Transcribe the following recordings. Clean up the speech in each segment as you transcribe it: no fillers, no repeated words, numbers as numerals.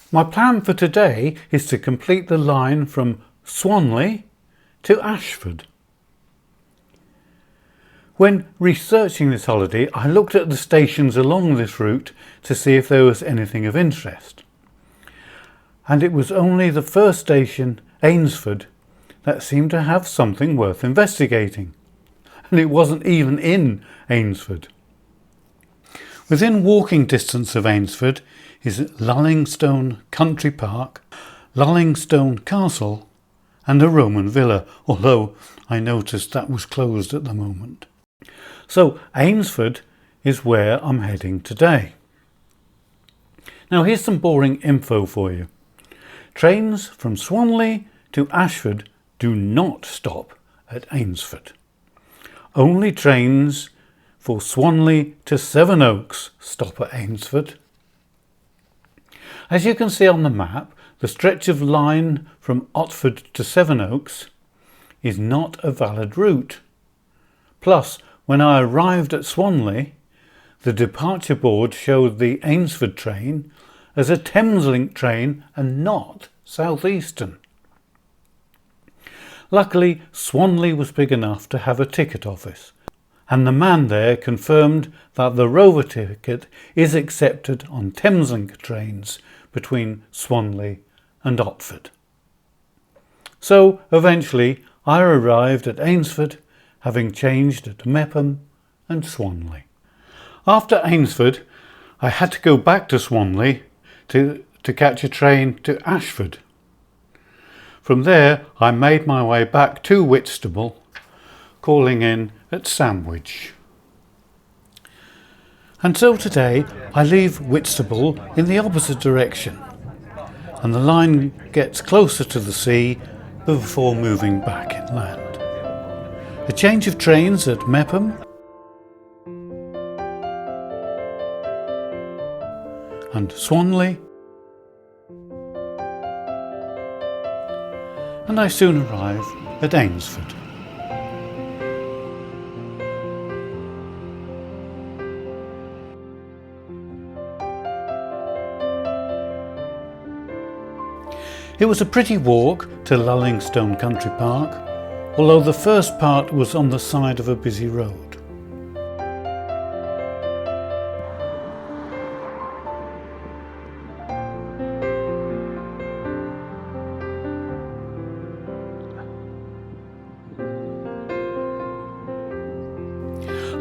My plan for today is to complete the line from Swanley to Ashford. When researching this holiday, I looked at the stations along this route to see if there was anything of interest. And it was only the first station, Ainsford, that seemed to have something worth investigating. And it wasn't even in Ainsford. Within walking distance of Ainsford is Lullingstone Country Park, Lullingstone Castle and a Roman villa, although I noticed that was closed at the moment. So Ainsford is where I'm heading today. Now here's some boring info for you. Trains from Swanley to Ashford do not stop at Ainsford. Only trains for Swanley to Sevenoaks stop at Ainsford. As you can see on the map, the stretch of line from Otford to Sevenoaks is not a valid route. Plus, when I arrived at Swanley, the departure board showed the Ainsford train as a Thameslink train and not Southeastern. Luckily, Swanley was big enough to have a ticket office, and the man there confirmed that the Rover ticket is accepted on Thameslink trains between Swanley and Otford. So eventually I arrived at Ainsford, having changed at Mepham and Swanley. After Ainsford, I had to go back to Swanley to catch a train to Ashford. From there I made my way back to Whitstable, calling in at Sandwich. And so today I leave Whitstable in the opposite direction, and the line gets closer to the sea before moving back inland. A change of trains at Mepham and Swanley, and I soon arrive at Ainsford. It was a pretty walk to Lullingstone Country Park, although the first part was on the side of a busy road.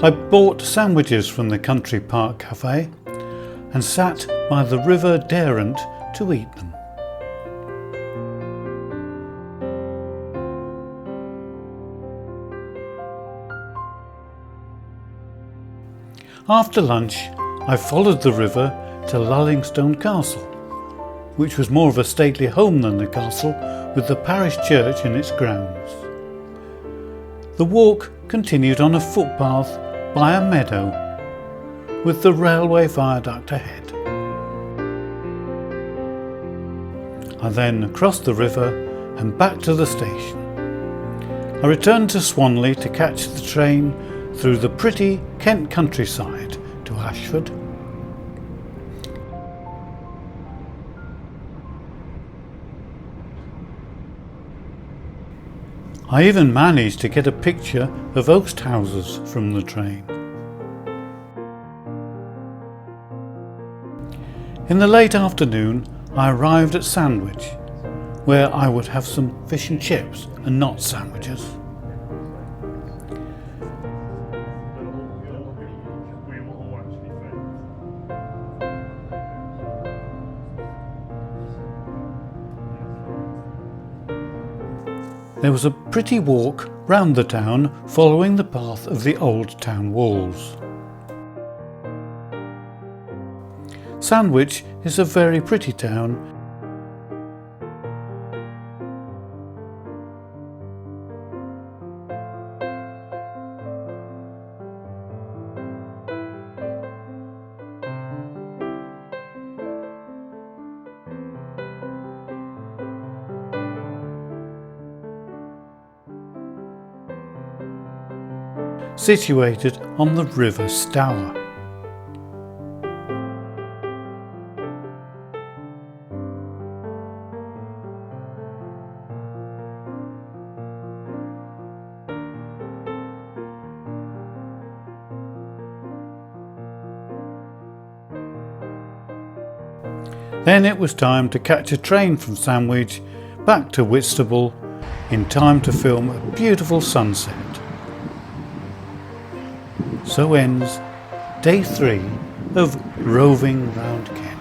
I bought sandwiches from the Country Park Cafe and sat by the River Derwent to eat them. After lunch, I followed the river to Lullingstone Castle, which was more of a stately home than the castle, with the parish church in its grounds. The walk continued on a footpath by a meadow, with the railway viaduct ahead. I then crossed the river and back to the station. I returned to Swanley to catch the train through the pretty Kent countryside to Ashford. I even managed to get a picture of oast houses from the train. In the late afternoon, I arrived at Sandwich, where I would have some fish and chips and not sandwiches. There was a pretty walk round the town following the path of the old town walls. Sandwich is a very pretty town. Situated on the River Stour. Then it was time to catch a train from Sandwich back to Whitstable in time to film a beautiful sunset. So ends day 3 of roving round Kent.